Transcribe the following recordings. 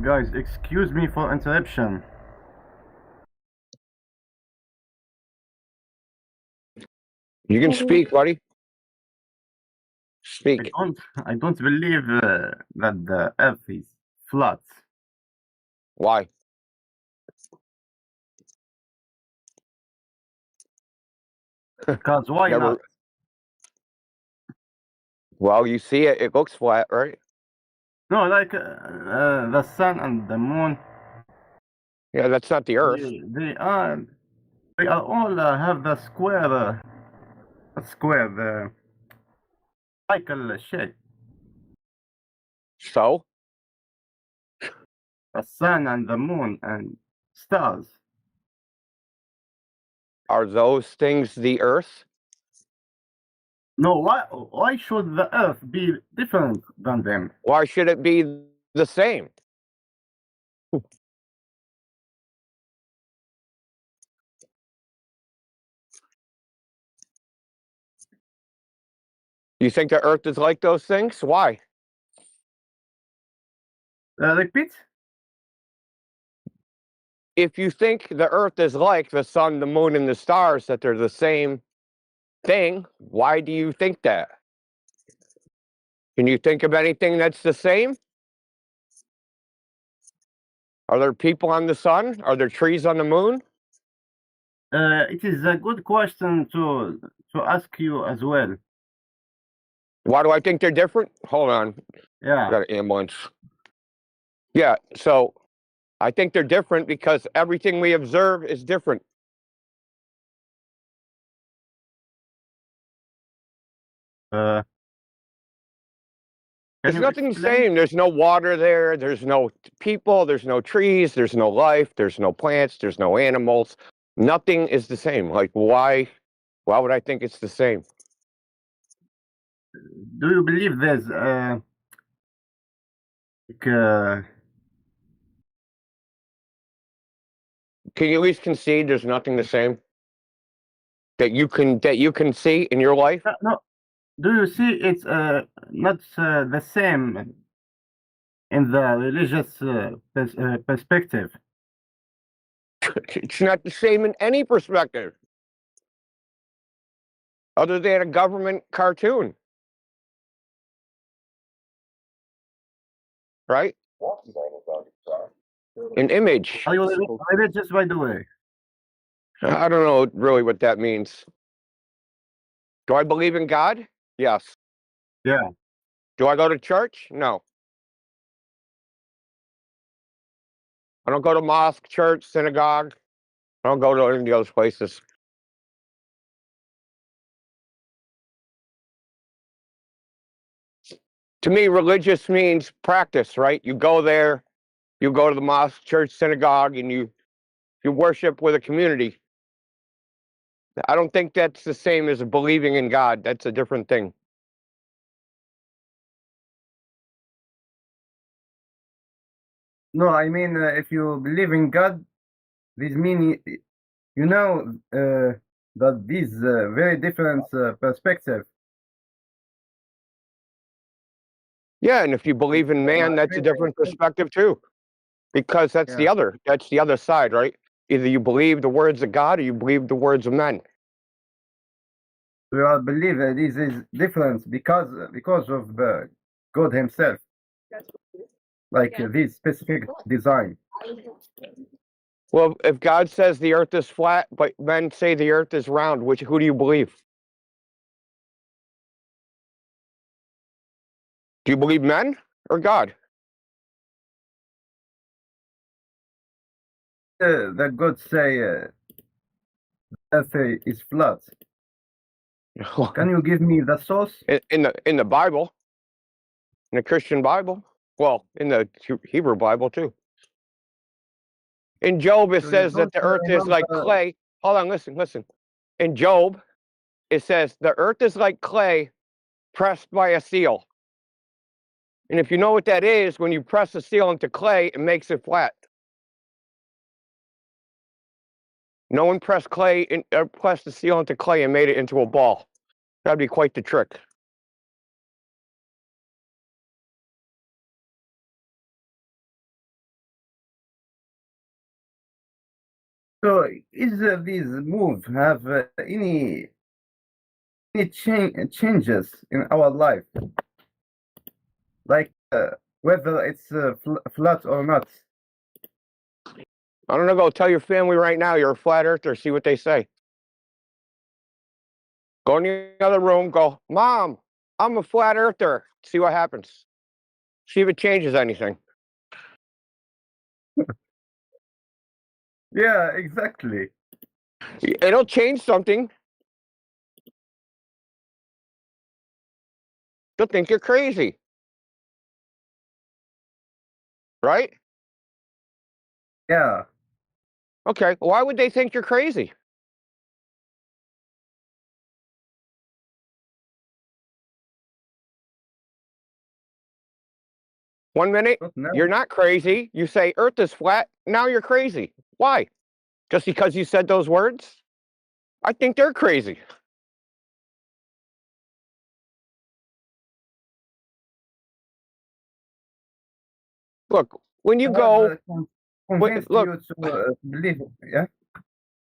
Guys, excuse me for interruption. You can speak, buddy. Speak. I don't believe that the Earth is flat. Why? Because why Never. not? Well, you see it. It looks flat, right? No, like the sun and the moon. Yeah, that's not the Earth. They are all have the square the cycle shape. So, The sun and the moon and stars. are those things the Earth? No, why should the Earth be different than them? Why should it be the same? You think the Earth is like those things? Why? Repeat? If you think the Earth is like the sun, the moon, and the stars, that they're the same thing, why do you think that? Can you think of anything that's the same? Are there people on the sun? Are there trees on the moon? It is a good question to ask you as well. Why do I think they're different? Hold on. I Yeah. got an ambulance. Yeah, so I think they're different because everything we observe is different. Can There's you nothing the explain? same. There's no water there. There's no people. There's no trees. There's no life. There's no plants. There's no animals. Nothing is the same. Like, why would I think it's the same? Do you believe there's like, Can you at least concede there's nothing the same that you can see in your life? no? Do you see it's not the same in the religious perspective? It's not the same in any perspective other than a government cartoon, right? An image. Are you religious, by the way? I don't know really what that means. Do I believe in God? Yes. Yeah. Do I go to church? No. I don't go to mosque, church, synagogue. I don't go to any of those places. To me, religious means practice, right? You go there, you go to the mosque, church, synagogue, and you worship with a community. I don't think that's the same as believing in God. That's a different thing. No, I mean if you believe in God, this means you know that this very different perspective. Yeah, and if you believe in man, that's a different perspective too, because that's the other side, right? Either you believe the words of God or you believe the words of men. We all believe that this is different because of God Himself, like this specific design. Well, if God says the earth is flat, but men say the earth is round, who do you believe? Do you believe men or God? That God say Earth is flat. Can you give me the source? In the Bible, in the Christian Bible, well, in the Hebrew Bible too. In Job, it says that the earth is like clay. Hold on, listen. In Job, it says the earth is like clay pressed by a seal. And if you know what that is, when you press a seal into clay, it makes it flat. No one pressed the seal into clay and made it into a ball. That'd be quite the trick. So, is this move have any changes in our life, like whether it's flat or not? I don't know. Go tell your family right now you're a flat earther. See what they say. Go in the other room. Go, Mom, I'm a flat earther. See what happens. See if it changes anything. Yeah, exactly. It'll change something. They'll think you're crazy. Right? Yeah. Okay. Why would they think you're crazy? One minute, Not now. you're not crazy. You say Earth is flat. Now you're crazy. Why? Just because you said those words? I think they're crazy. Look, when you go, Convinced look, you to believe. Yeah.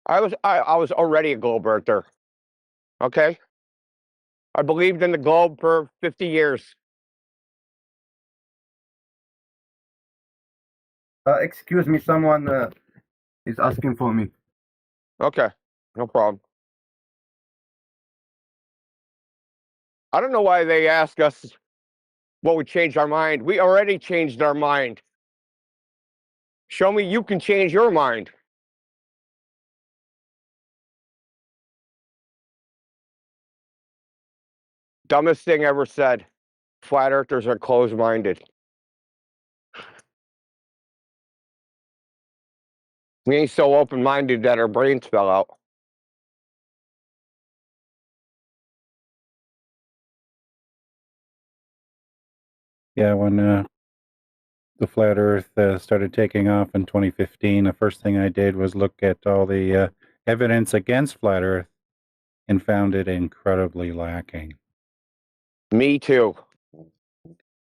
I was already a globe earther. Okay, I believed in the globe for 50 years. Excuse me, someone is asking for me. Okay, no problem. I don't know why they ask us what would change our mind. We already changed our mind. Show me you can change your mind. Dumbest thing ever said. Flat earthers are closed-minded. We ain't so open-minded that our brains fell out. Yeah, when the flat Earth started taking off in 2015, the first thing I did was look at all the evidence against flat Earth and found it incredibly lacking. Me too.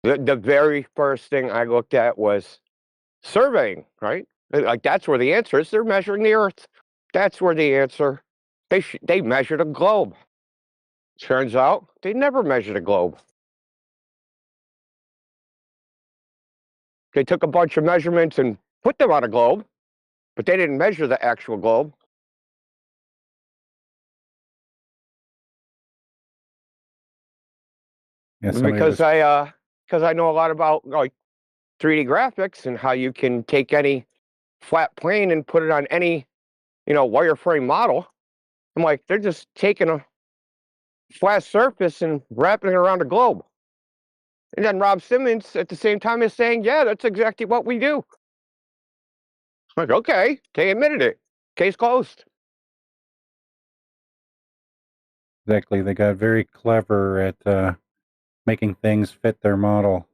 The very first thing I looked at was surveying, right? Like that's where the answer is. They're measuring the Earth. That's where the answer. They measured a globe. Turns out they never measured a globe. They took a bunch of measurements and put them on a globe, but they didn't measure the actual globe. Yeah, Because I know a lot about like 3D graphics and how you can take any flat plane and put it on any, wireframe model. I'm like, they're just taking a flat surface and wrapping it around a globe. And then Rob Simmons at the same time is saying, yeah, that's exactly what we do. I'm like, okay, they admitted it. Case closed. Exactly. They got very clever at making things fit their model.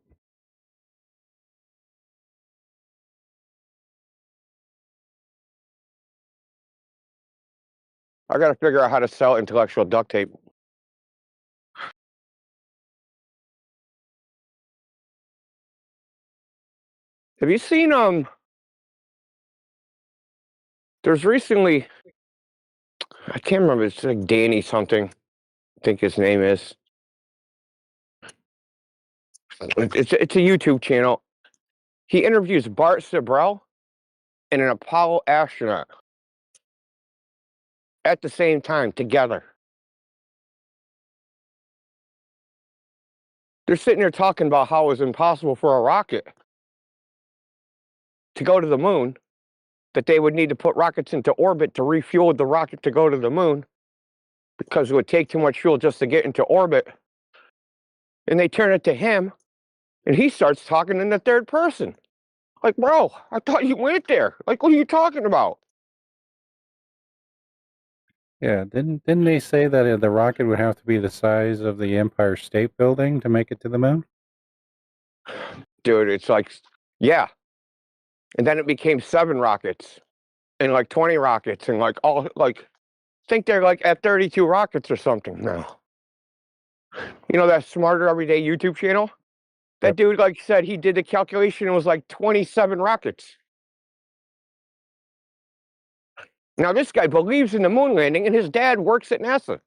I got to figure out how to sell intellectual duct tape. Have you seen there's recently, I can't remember, it's like Danny something, I think his name is. It's a YouTube channel. He interviews Bart Sibrel and an Apollo astronaut at the same time together. They're sitting there talking about how it was impossible for a rocket to go to the moon, that they would need to put rockets into orbit to refuel the rocket to go to the moon because it would take too much fuel just to get into orbit. And they turn it to him, and he starts talking in the third person. Like, bro, I thought you went there. Like, what are you talking about? Yeah, didn't they say that the rocket would have to be the size of the Empire State Building to make it to the moon? Dude, it's like, yeah. And then it became 7 rockets and like 20 rockets and like all, like, I think they're like at 32 rockets or something now. You know that Smarter Everyday YouTube channel? That Yep. dude like said he did the calculation, it was like 27 rockets. Now, this guy believes in the moon landing, and his dad works at NASA.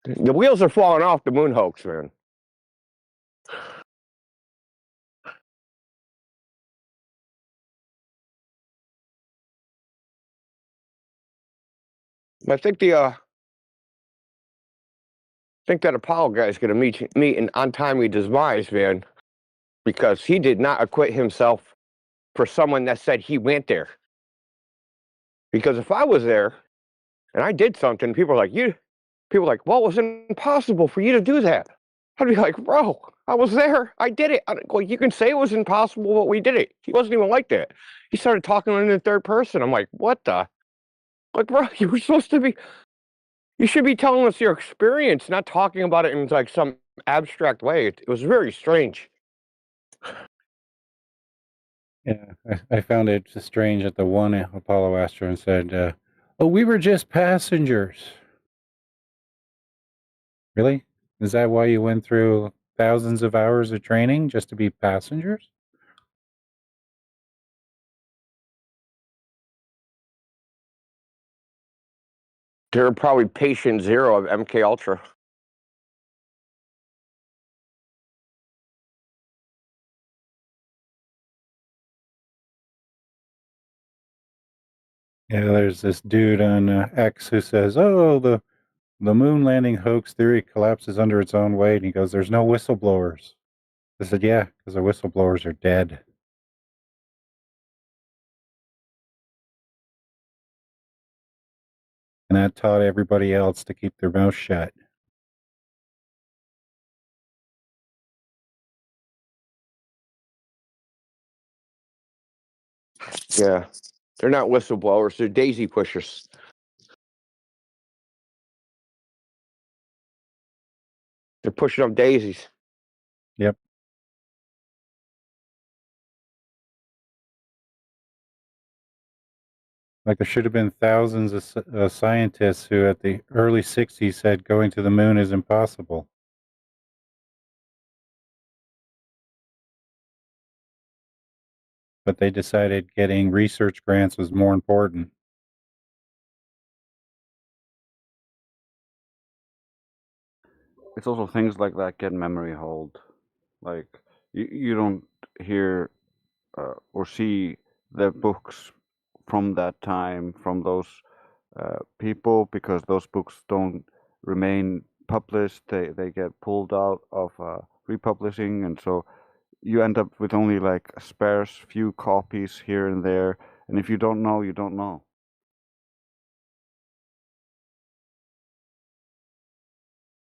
The wheels are falling off the moon hoax, man. I think that Apollo guy is going to meet an untimely demise, man, because he did not acquit himself for someone that said he went there. Because if I was there and I did something, people are like, well, it was impossible for you to do that. I'd be like, bro, I was there. I did it. Well, you can say it was impossible, but we did it. He wasn't even like that. He started talking in the third person. I'm like, what the? Like, bro, you were supposed to be. You should be telling us your experience, not talking about it in like some abstract way. It was very strange. Yeah, I found it strange that the one Apollo astronaut said, "Oh, we were just passengers." Really? Is that why you went through thousands of hours of training just to be passengers? They're probably patient zero of MK Ultra. Yeah, there's this dude on X who says, "Oh, the moon landing hoax theory collapses under its own weight." And he goes, "There's no whistleblowers." I said, "Yeah, because the whistleblowers are dead." And that taught everybody else to keep their mouth shut. Yeah, they're not whistleblowers. They're daisy pushers. They're pushing up daisies. Yep. Like there should have been thousands of scientists who at the early 60s said going to the moon is impossible. But they decided getting research grants was more important. It's also things like that get memory hold. Like you don't hear or see the books from that time from those people because those books don't remain published. They get pulled out of republishing, and so you end up with only like a sparse few copies here and there. And if you don't know, you don't know.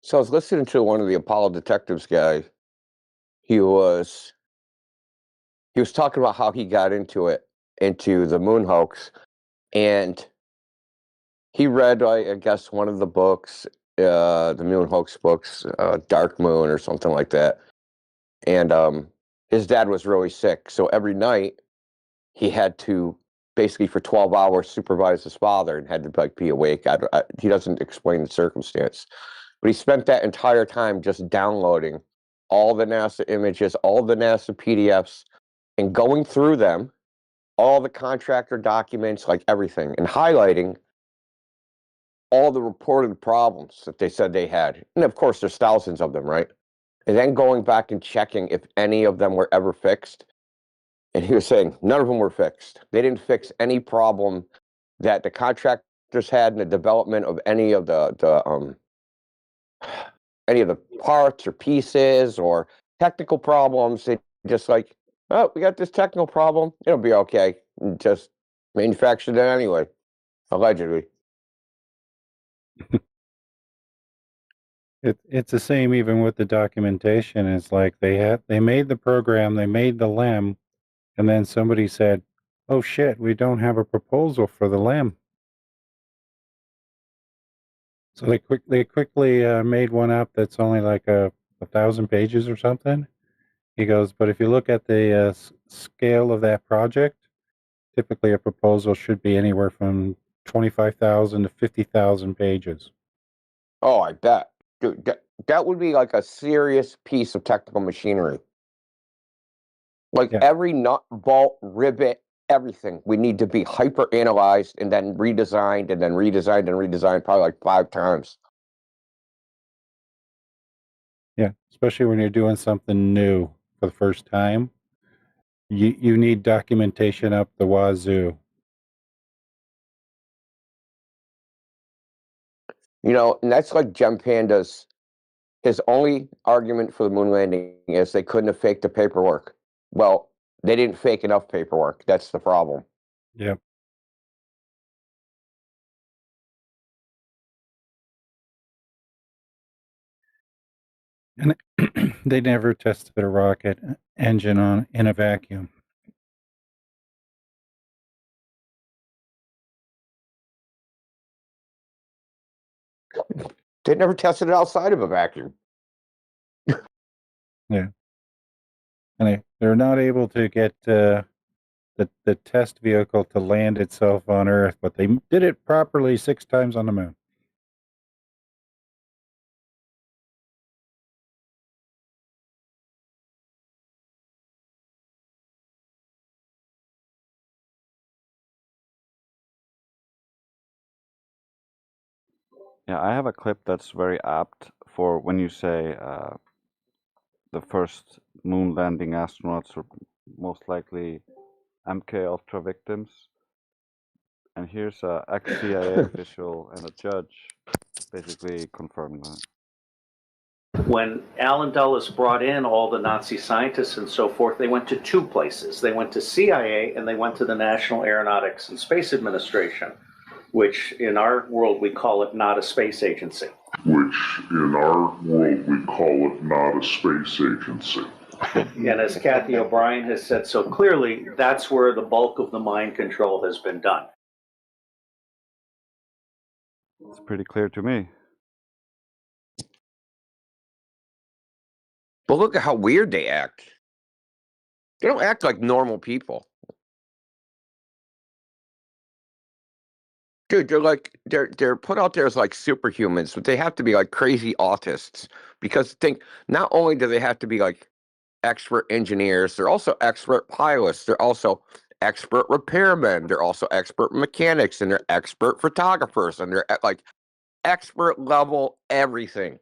So I was listening to one of the Apollo detectives guy. He was talking about how he got into the moon hoax, and he read, I guess, one of the books, the moon hoax books, Dark Moon or something like that. And his dad was really sick, so every night he had to basically for 12 hours supervise his father and had to like be awake. He doesn't explain the circumstance, but he spent that entire time just downloading all the NASA images, all the NASA PDFs, and going through them, all the contractor documents, like everything, and highlighting all the reported problems that they said they had. And of course, there's thousands of them, right? And then going back and checking if any of them were ever fixed. And he was saying none of them were fixed. They didn't fix any problem that the contractors had in the development of any of the parts or pieces or technical problems. They just like, oh, we got this technical problem. It'll be okay. And just manufactured it anyway, allegedly. It's the same even with the documentation. It's like they made the program, they made the LEM, and then somebody said, "Oh shit, we don't have a proposal for the LEM." So they quickly made one up that's only like 1,000 pages or something. He goes, but if you look at the scale of that project, typically a proposal should be anywhere from 25,000 to 50,000 pages. Oh, I bet. Dude, that would be like a serious piece of technical machinery. Like Yeah. every nut, bolt, rivet, everything. We need to be hyper analyzed and then redesigned and then redesigned and redesigned probably like 5 times. Yeah, especially when you're doing something new for the first time. You need documentation up the wazoo. You know, and that's like Gem Panda's. His only argument for the moon landing is they couldn't have faked the paperwork. Well, they didn't fake enough paperwork. That's the problem. Yep. And they never tested a rocket engine on in a vacuum. They never tested it outside of a vacuum. Yeah. And they're not able to get the test vehicle to land itself on Earth, but they did it properly 6 times on the moon. Yeah, I have a clip that's very apt for when you say the first moon landing astronauts were most likely MK Ultra victims. And here's a ex-CIA official and a judge basically confirming that. When Alan Dulles brought in all the Nazi scientists and so forth, they went to 2 places. They went to CIA and they went to the National Aeronautics and Space Administration, which in our world we call it not a space agency. And as Kathy O'Brien has said so clearly, that's where the bulk of the mind control has been done. It's pretty clear to me. But look at how weird they act. They don't act like normal people. Dude, they're put out there as like superhumans, but they have to be like crazy autists. Because not only do they have to be like expert engineers, they're also expert pilots, they're also expert repairmen, they're also expert mechanics, and they're expert photographers, and they're at like expert level everything.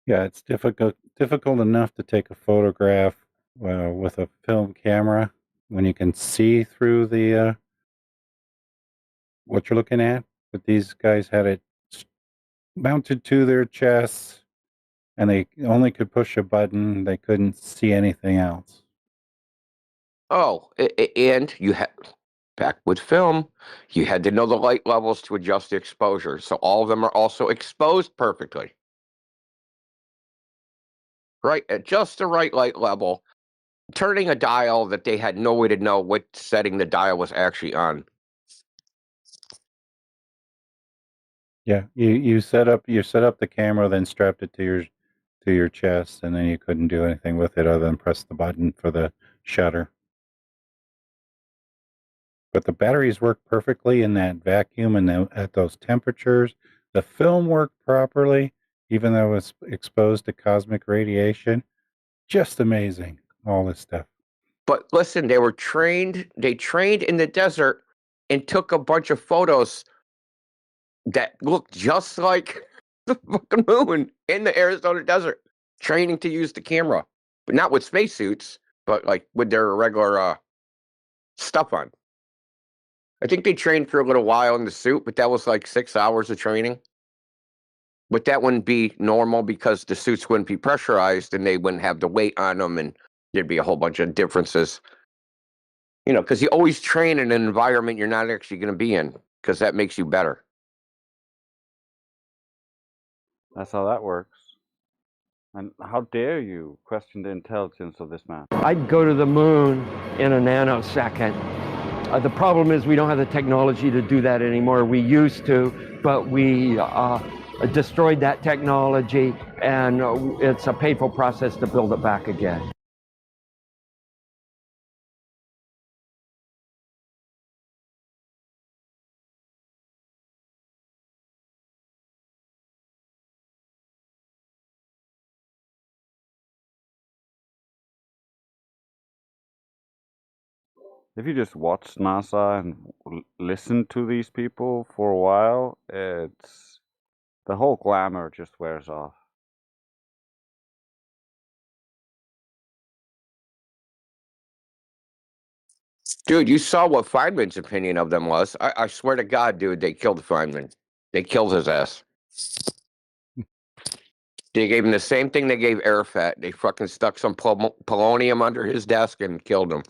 Yeah, it's difficult enough to take a photograph with a film camera when you can see through the what you're looking at. But these guys had it mounted to their chests, and they only could push a button. They couldn't see anything else. Oh, and you had back with film, you had to know the light levels to adjust the exposure. So all of them are also exposed perfectly. Right, at just the right light level, turning a dial that they had no way to know what setting the dial was actually on. Yeah, you set up the camera, then strapped it to your chest, and then you couldn't do anything with it other than press the button for the shutter. But the batteries worked perfectly in that vacuum and at those temperatures. The film worked properly, even though it was exposed to cosmic radiation. Just amazing, all this stuff. But listen, they trained in the desert and took a bunch of photos that looked just like the fucking moon in the Arizona desert, training to use the camera, but not with spacesuits, but like with their regular stuff on. I think they trained for a little while in the suit, but that was like 6 hours of training. But that wouldn't be normal because the suits wouldn't be pressurized and they wouldn't have the weight on them, and there'd be a whole bunch of differences. You know, because you always train in an environment you're not actually going to be in, because that makes you better. That's how that works. And how dare you question the intelligence of this man? I'd go to the moon in a nanosecond. The problem is we don't have the technology to do that anymore. We used to, but we destroyed that technology, and it's a painful process to build it back again. if you just watch NASA and listen to these people for a while, it's the whole glamour just wears off. Dude, you saw what Feynman's opinion of them was. I swear to God, dude, they killed Feynman. They killed his ass. They gave him the same thing they gave Arafat. They fucking stuck some polonium under his desk and killed him.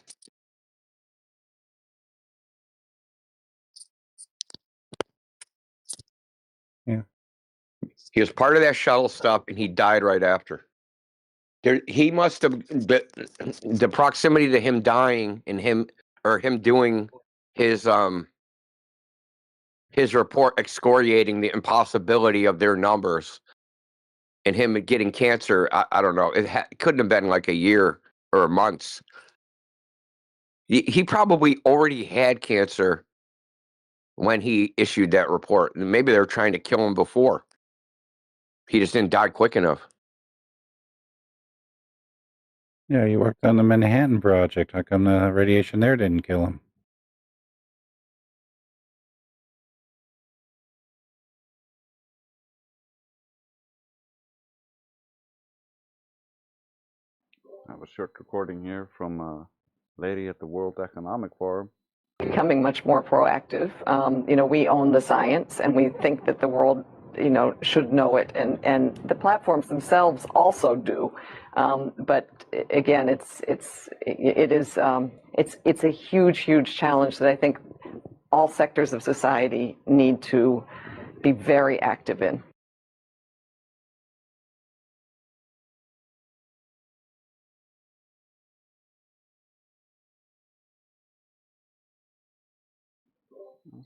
Yeah. He was part of that shuttle stuff, and he died right after. He must have the proximity to him dying and him doing his report excoriating the impossibility of their numbers and him getting cancer. I don't know. It couldn't have been like a year or months. He probably already had cancer when he issued that report. And maybe they were trying to kill him before. He just didn't die quick enough. Yeah, he worked on the Manhattan Project. How come the radiation there didn't kill him? I have a short recording here from a lady at the World Economic Forum. Becoming much more proactive. We own the science, and we think that the world, should know it, and the platforms themselves also do. But again, it's a huge challenge that I think all sectors of society need to be very active in.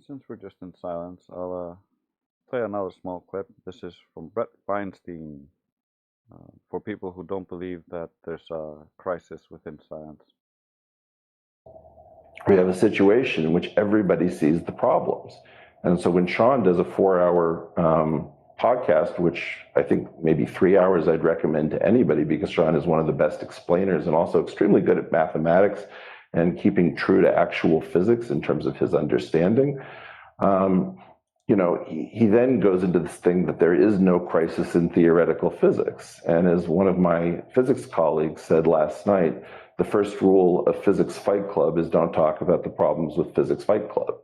Since we're just in silence, I'll play another small clip. This is from Brett Feinstein, for people who don't believe that there's a crisis within science. We have a situation in which everybody sees the problems. And so when Sean does a 4-hour podcast, which I think maybe 3 hours I'd recommend to anybody, because Sean is one of the best explainers and also extremely good at mathematics and keeping true to actual physics in terms of his understanding. He then goes into this thing that there is no crisis in theoretical physics. And as one of my physics colleagues said last night, the first rule of Physics Fight Club is don't talk about the problems with Physics Fight Club.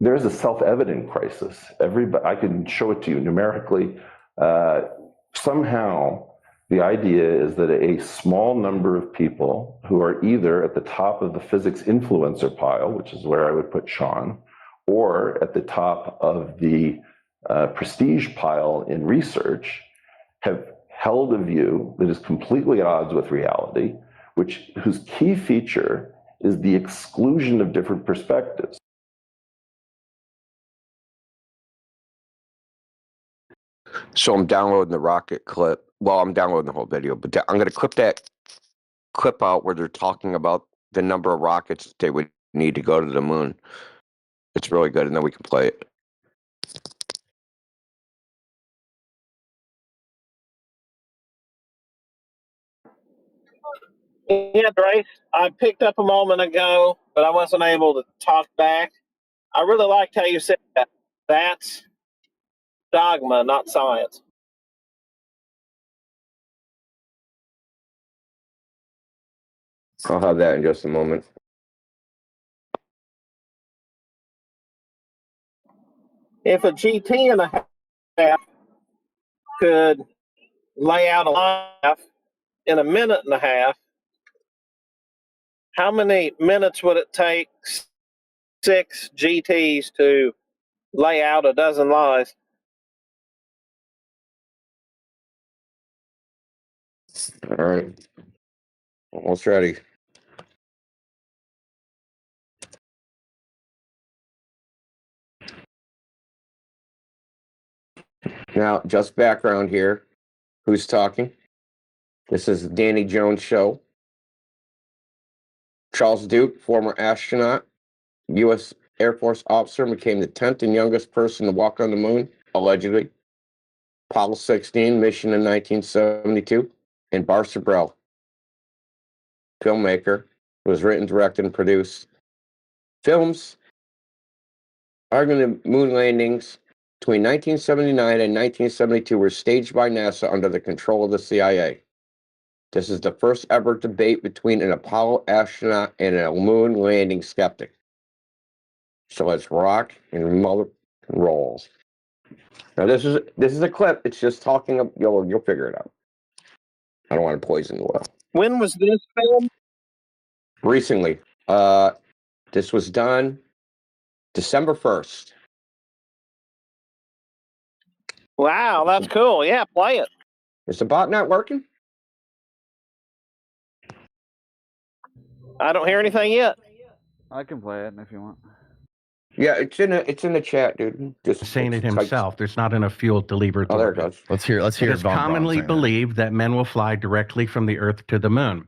There is a self-evident crisis. I can show it to you numerically. Somehow, the idea is that a small number of people who are either at the top of the physics influencer pile, which is where I would put Sean, or at the top of the prestige pile in research, have held a view that is completely at odds with reality, whose key feature is the exclusion of different perspectives. So I'm downloading the rocket clip. Well, I'm downloading the whole video, but I'm going to clip that clip out where they're talking about the number of rockets they would need to go to the moon. It's really good, and then we can play it. Yeah, Grace, I picked up a moment ago, but I wasn't able to talk back. I really liked how you said that. That's dogma, not science. I'll have that in just a moment. If a GT and a half could lay out a life in a minute and a half, how many minutes would it take 6 GTs to lay out a dozen lies? All right. Almost ready. Now, just background here. Who's talking? This is the Danny Jones Show. Charles Duke, former astronaut, U.S. Air Force officer, became the 10th and youngest person to walk on the moon, allegedly. Apollo 16 mission in 1972. And Bar Sobrell, filmmaker, It was written, directed, and produced. Films arguing the moon landings between 1979 and 1972 were staged by NASA under the control of the CIA. This is the first ever debate between an Apollo astronaut and a moon landing skeptic. So let's rock and roll. Now this is a clip. It's just talking. You'll figure it out. I don't want to poison the well. When was this film? Recently, this was done December 1st. Wow, that's cool. Yeah, play it. Is the bot not working? I don't hear anything yet. I can play it if you want. Yeah, it's in the chat, dude. Just Saying it it's himself. There's not enough fuel to leave Earth Oh, there it orbit. goes. Let's hear It is Von Braun commonly saying that. believed that men will fly directly from the Earth to the moon.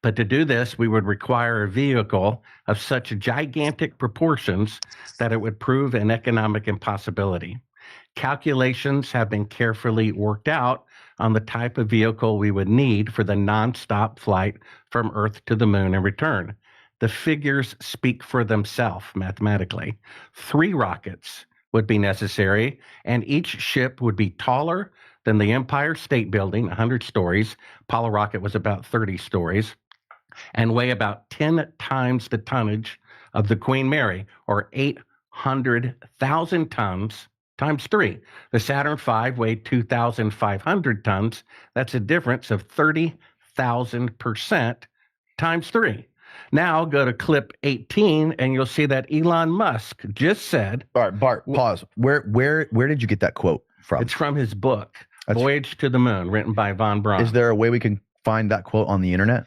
But to do this, we would require a vehicle of such gigantic proportions that it would prove an economic impossibility. Calculations have been carefully worked out on the type of vehicle we would need for the nonstop flight from Earth to the moon and return. The figures speak for themselves mathematically. 3 rockets would be necessary, and each ship would be taller than the Empire State Building, 100 stories. Apollo rocket was about 30 stories, and weigh about 10 times the tonnage of the Queen Mary, or 800,000 tons times 3. The Saturn V weighed 2,500 tons. That's a difference of 30,000% times 3. Now go to clip 18 and you'll see that Elon Musk just said. All right, Bart, pause. Where did you get that quote from? It's from his book, Voyage to the Moon, written by Von Braun. Is there a way we can find that quote on the internet?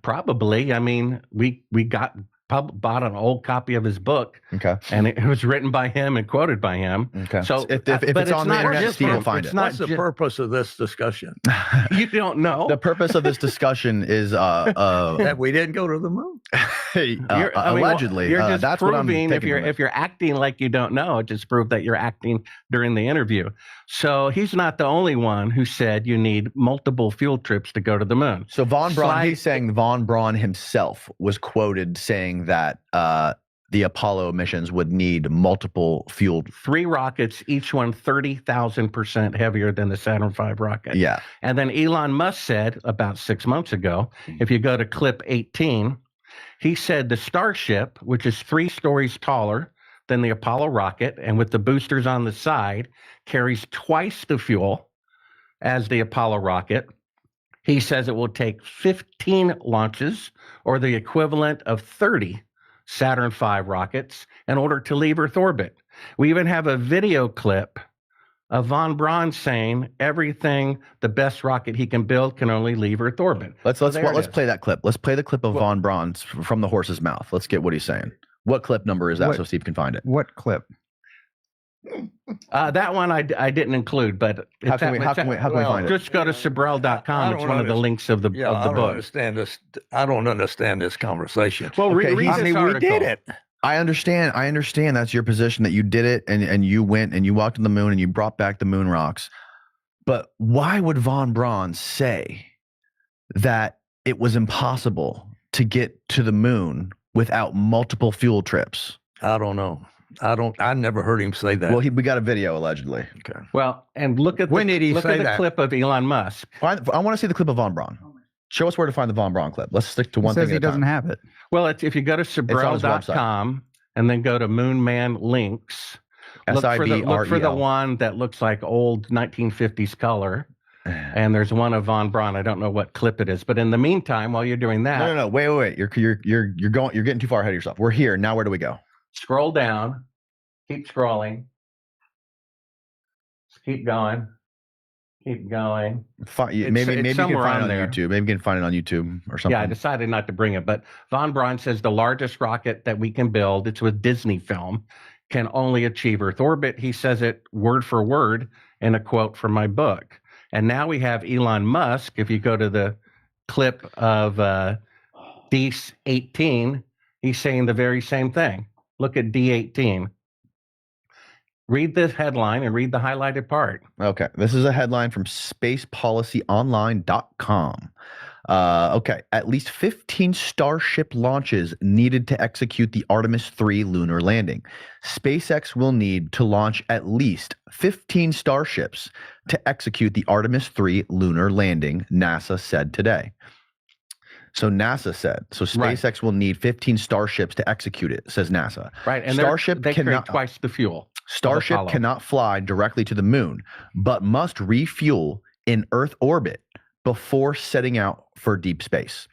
Probably. I mean, we bought an old copy of his book. Okay. And it was written by him and quoted by him. Okay. So if it's on the internet, Steve will find it. What's the purpose of this discussion? You don't know. The purpose of this discussion is that we didn't go to the moon. Allegedly. You're just that's proving what I'm if you're acting like you don't know, it just proved that you're acting during the interview. So he's not the only one who said you need multiple fuel trips to go to the moon. So Von Braun, he's saying Von Braun himself was quoted saying that the Apollo missions would need multiple fueled 3 rockets, each one 30,000% heavier than the Saturn V rocket. Yeah. And then Elon Musk said about 6 months ago, if you go to clip 18, he said the Starship, which is 3 stories taller than the Apollo rocket and with the boosters on the side, carries twice the fuel as the Apollo rocket. He says it will take 15 launches, or the equivalent of 30 Saturn V rockets, in order to leave Earth orbit. We even have a video clip of Von Braun saying everything, the best rocket he can build can only leave Earth orbit. Let's play that clip. Let's play the clip of Von Braun from the horse's mouth. Let's get what he's saying. What clip number is that so Steve can find it? What clip? That one I didn't include, but how can we find it? Just go to Sabrel.com. It's one of the links of the book. I don't understand this conversation. Well, read this article. We did it. I understand that's your position, that you did it and you went and you walked on the moon and you brought back the moon rocks. But why would Von Braun say that it was impossible to get to the moon without multiple fuel trips? I don't know. I never heard him say that. Well, we got a video allegedly. Okay. Well, and look at the clip of Elon Musk. I want to see the clip of Von Braun. Show us where to find the Von Braun clip. Let's stick to one thing. Says he doesn't have it. Well, if you go to Sabrel.com and then go to Moonman Links, look for the one that looks like old 1950s color. And there's one of Von Braun. I don't know what clip it is, but in the meantime, while you're doing that, no, wait. You're getting too far ahead of yourself. We're here now. Where do we go? Scroll down. Keep scrolling. Keep going. Keep going. Maybe you can find it on YouTube. Maybe you can find it on YouTube or something. Yeah, I decided not to bring it, but Von Braun says the largest rocket that we can build, it's with Disney film, can only achieve Earth orbit. He says it word for word in a quote from my book. And now we have Elon Musk. If you go to the clip of D18, he's saying the very same thing. Look at D18. Read the headline and read the highlighted part. Okay. This is a headline from spacepolicyonline.com. Okay, at least 15 Starship launches needed to execute the Artemis 3 lunar landing. SpaceX will need to launch at least 15 Starships to execute the Artemis 3 lunar landing, NASA said today. So NASA said, so SpaceX will need 15 Starships to execute it, says NASA. Right, and Starship they cannot create twice the fuel. Starship cannot fly directly to the moon, but must refuel in Earth orbit before setting out for deep space.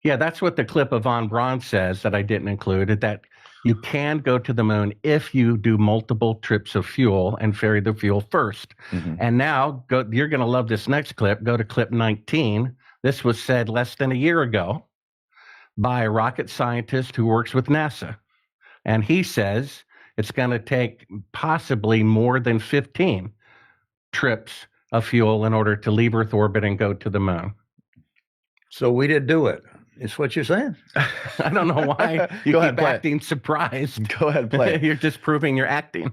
Yeah, that's what the clip of Von Braun says that I didn't include, that you can go to the moon if you do multiple trips of fuel and ferry the fuel first. And now you're going to love this next clip. Go to clip 19. This was said less than a year ago by a rocket scientist who works with NASA. And he says it's going to take possibly more than 15 trips of fuel in order to leave Earth orbit and go to the moon. So we did do it. Is what you're saying? I don't know why you Go ahead, keep play it. acting surprised. Go ahead, play it. You're just proving you're acting.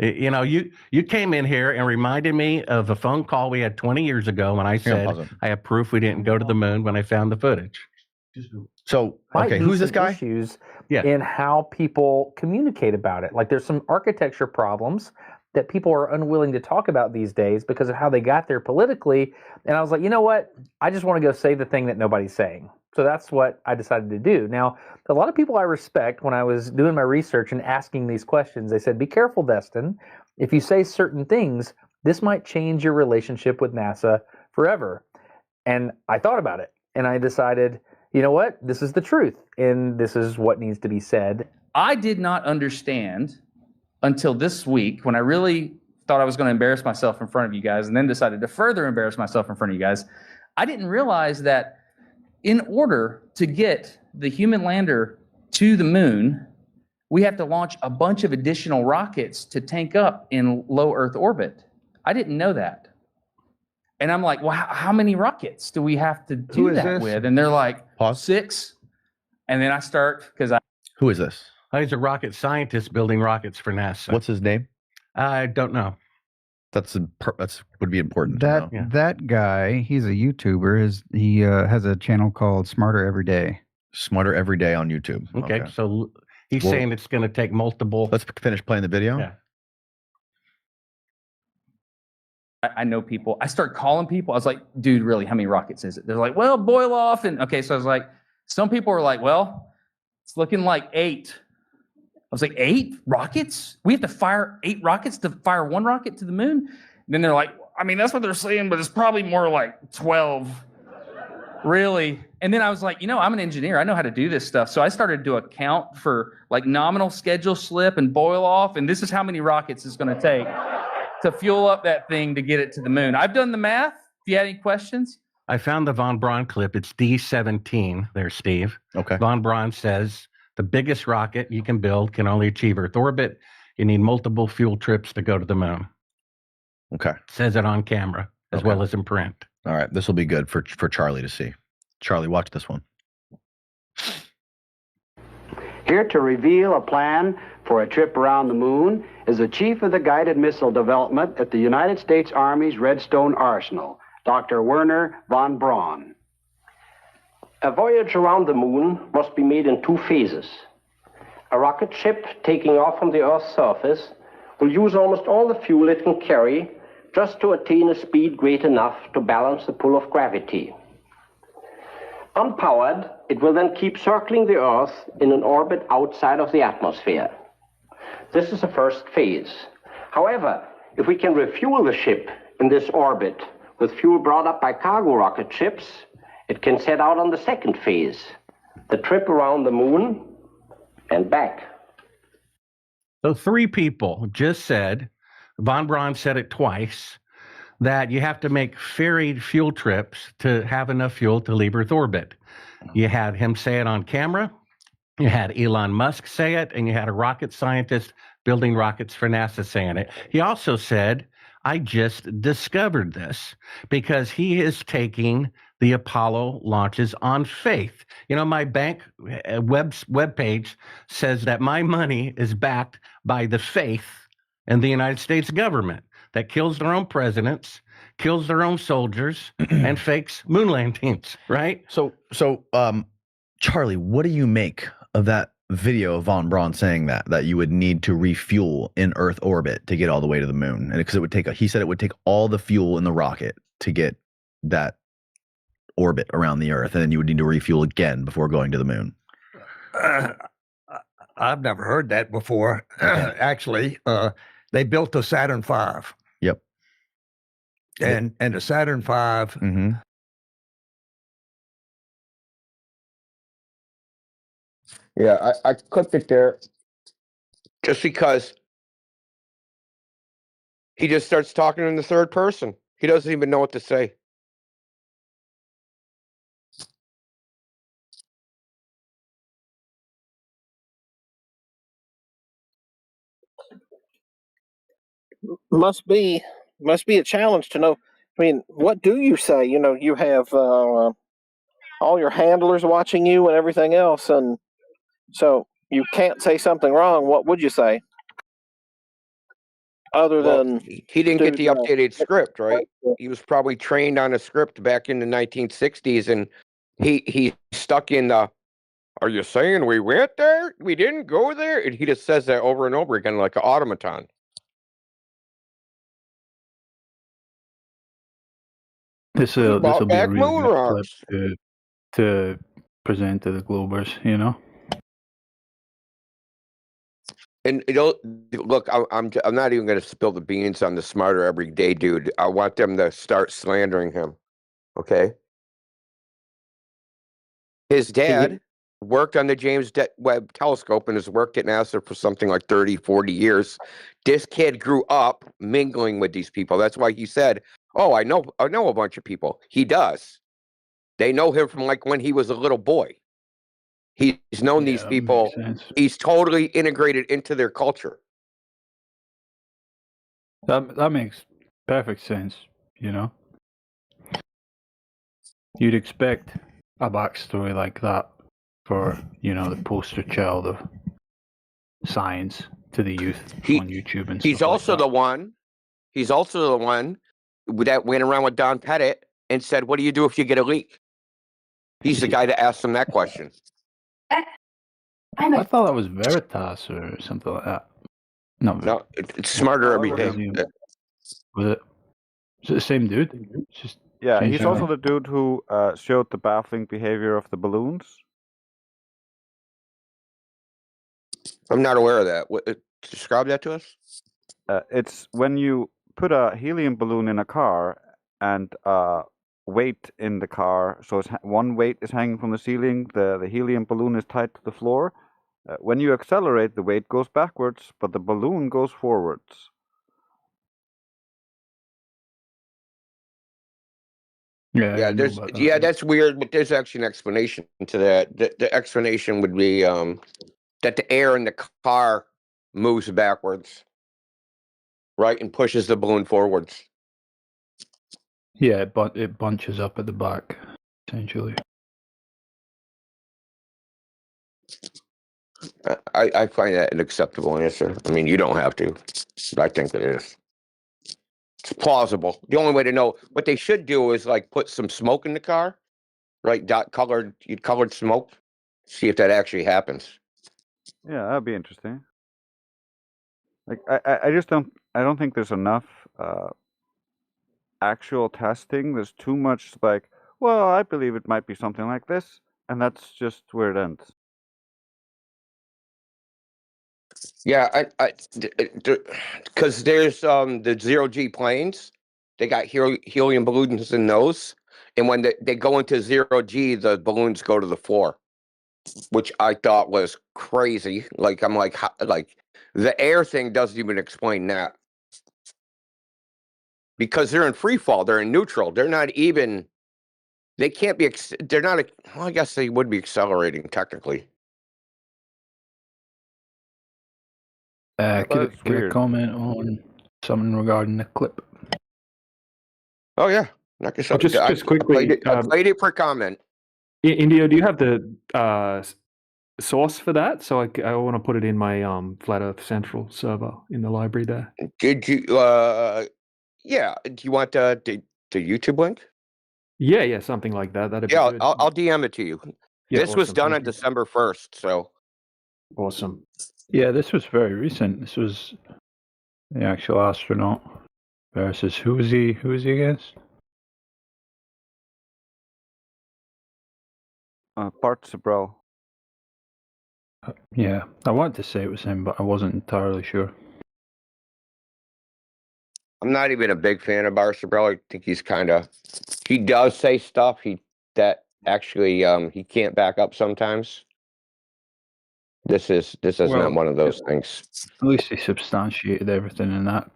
You know, you came in here and reminded me of a phone call we had 20 years ago when I said I have proof we didn't go to the moon when I found the footage. So, Might okay, be who's this some guy? Issues Yeah. in how people communicate about it. Like there's some architecture problems that people are unwilling to talk about these days because of how they got there politically. And I was like, you know what? I just want to go say the thing that nobody's saying. So that's what I decided to do. Now, a lot of people I respect, when I was doing my research and asking these questions, they said, be careful, Destin. If you say certain things, this might change your relationship with NASA forever. And I thought about it and I decided, you know what? This is the truth. And this is what needs to be said. I did not understand until this week when I really thought I was going to embarrass myself in front of you guys and then decided to further embarrass myself in front of you guys. I didn't realize that in order to get the human lander to the moon, we have to launch a bunch of additional rockets to tank up in low Earth orbit. I didn't know that. And I'm like, well, how many rockets do we have to do that with? And they're like, 6. And then I start, because Who is this? He's a rocket scientist building rockets for NASA. What's his name? I don't know. That's would be important to know. That guy, he's a YouTuber. He has a channel called Smarter Every Day. Smarter Every Day on YouTube. Okay. So he's saying it's going to take multiple. Let's finish playing the video. Yeah. I know people. I start calling people. I was like, dude, really, how many rockets is it? They're like, well, boil off. And okay, so I was like, some people were like, well, it's looking like 8. I was like, 8 rockets? We have to fire 8 rockets to fire 1 rocket to the moon? And then they're like, I mean, that's what they're saying, but it's probably more like 12. Really? And then I was like, you know, I'm an engineer. I know how to do this stuff. So I started to account for like nominal schedule slip and boil off. And this is how many rockets it's going to take to fuel up that thing to get it to the moon. I've done the math. If you had any questions. I found the Von Braun clip. It's D17 there, Steve. Okay. Von Braun says the biggest rocket you can build can only achieve Earth orbit. You need multiple fuel trips to go to the moon. Okay. Says it on camera as well as in print. All right. This will be good for Charlie to see. Charlie, watch this one. Here to reveal a plan for a trip around the moon is the chief of the guided missile development at the United States Army's Redstone Arsenal, Dr. Werner von Braun. A voyage around the moon must be made in 2 phases. A rocket ship taking off from the Earth's surface will use almost all the fuel it can carry just to attain a speed great enough to balance the pull of gravity. Unpowered, it will then keep circling the Earth in an orbit outside of the atmosphere. This is the first phase. However, if we can refuel the ship in this orbit with fuel brought up by cargo rocket ships, it can set out on the second phase, the trip around the moon and back. So 3 people just said, Von Braun said it twice, that you have to make ferried fuel trips to have enough fuel to leave Earth orbit. You had him say it on camera, you had Elon Musk say it, and you had a rocket scientist building rockets for NASA saying it. He also said, I just discovered this, because he is taking the Apollo launches on faith. You know, my bank web page says that my money is backed by the faith in the United States government. that kills their own presidents, kills their own soldiers, and fakes moon landings, right? So, Charlie, what do you make of that video of von Braun saying that you would need to refuel in Earth orbit to get all the way to the moon? And because it would take, he said it would take all the fuel in the rocket to get that orbit around the Earth, and then you would need to refuel again before going to the moon. I've never heard that before. Actually, they built the Saturn V. Yep. And the Saturn V. Mm-hmm. Yeah, I clipped it there just because he just starts talking in the third person. He doesn't even know what to say. Must be a challenge to know. I mean, what do you say? You know, you have all your handlers watching you and everything else, and so you can't say something wrong. What would you say? Other than he didn't get the updated script, right? He was probably trained on a script back in the 1960s, and he stuck in the, are you saying we went there? We didn't go there? And he just says that over and over again like an automaton. This will be a really moon good rocks. clip to present to the Globers, you know? And look, I'm not even going to spill the beans on the smarter everyday dude. I want them to start slandering him. Okay. His dad worked on the James Webb Telescope and has worked at NASA for something like 30, 40 years. This kid grew up mingling with these people. That's why he said, "Oh, I know a bunch of people." He does. They know him from like when he was a little boy. He's known these people. He's totally integrated into their culture. That makes perfect sense, you know? You'd expect a backstory like that for, you know, the poster child of science to the youth on YouTube and He's stuff also like that. the one. He's also the one that went around with Don Pettit and said, "What do you do if you get a leak?" He's the guy that asked him that question. I thought that was Veritas or something like that. No, it's smarter every day. Was it? Is it the same dude? It's just Yeah, changed he's their also name. the dude who showed the baffling behavior of the balloons. I'm not aware of that. What, describe that to us. It's when you put a helium balloon in a car and weight in the car. So one weight is hanging from the ceiling. The helium balloon is tied to the floor. When you accelerate, the weight goes backwards, but the balloon goes forwards. Yeah, that's weird, but there's actually an explanation to that. The explanation would be that the air in the car moves backwards, right, and pushes the balloon forwards. Yeah, but it bunches up at the back, essentially. I find that an acceptable answer. I mean, you don't have to, but I think it is. It's plausible. The only way to know what they should do is like put some smoke in the car, right? Colored smoke. See if that actually happens. Yeah, that'd be interesting. Like I just don't think there's enough actual testing. There's too much like, well, I believe it might be something like this, and that's just where it ends. Yeah, because there's the 0G planes. They got helium balloons in those, and when they go into 0G, the balloons go to the floor, which I thought was crazy. Like I'm like, like the air thing doesn't even explain that because they're in free fall. They're in neutral. They're not even. They can't be. They're not. Well, I guess they would be accelerating technically. Could I comment on something regarding the clip? Oh yeah, like I said, Just quickly, I played it for comment. Indio, do you have the source for that? So I want to put it in my Flat Earth Central server in the library there. Did you? Yeah. Do you want the YouTube link? Yeah, something like that. That'd be Yeah, good. I'll DM it to you. Yeah, This was awesome. done Thank on you. December 1st, so Awesome. Yeah, this was very recent. This was the actual astronaut versus who was he against? Bart Sabro. Yeah, I wanted to say it was him, but I wasn't entirely sure. I'm not even a big fan of Barcelona. I think he does say stuff that actually he can't back up sometimes. This is not one of those things. At least he substantiated everything in that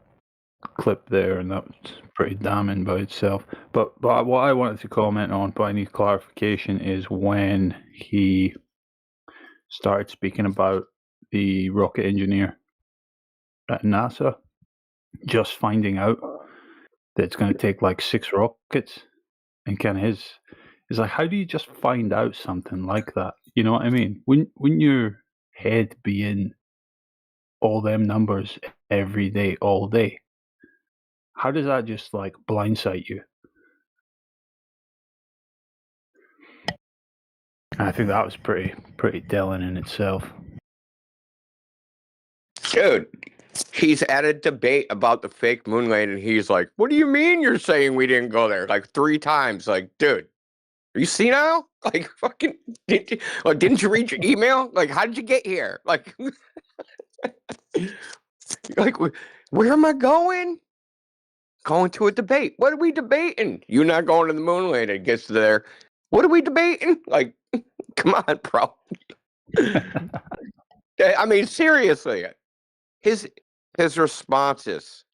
clip there, and that was pretty damning by itself. But what I wanted to comment on, but I need clarification, is when he started speaking about the rocket engineer at NASA just finding out that it's going to take like 6 rockets, and kind of his like, how do you just find out something like that? You know what I mean? Wouldn't your head be in all them numbers every day, all day? How does that just like blindside you? I think that was pretty telling in itself. Dude, he's at a debate about the fake moon landing. He's like, "What do you mean you're saying we didn't go there?" Like 3 times. Like, dude, are you senile? Like, fucking, didn't you read your email? Like, how did you get here? Like, like, where am I going? Going to a debate. What are we debating? You not going to the moon landing? Gets there. What are we debating? Like, come on, bro. I mean, seriously, his responses.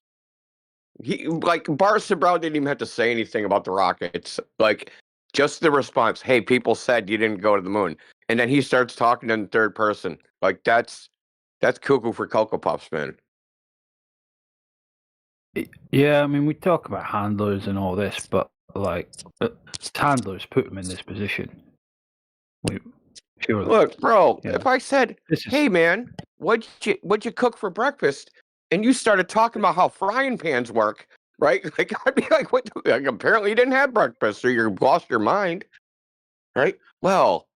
He like Bart Sabro didn't even have to say anything about the rockets. Like, just the response. Hey, people said you didn't go to the moon, and then he starts talking in third person. Like, that's cuckoo for Cocoa Puffs, man. Yeah, I mean, we talk about handlers and all this, but like, handlers put him in this position. Surely. Look, bro, Yeah. if I said, "Hey, man, what'd you cook for breakfast?" and you started talking about how frying pans work, right? Like, I'd be like, "What? Like, apparently you didn't have breakfast, or you lost your mind, right?" Well,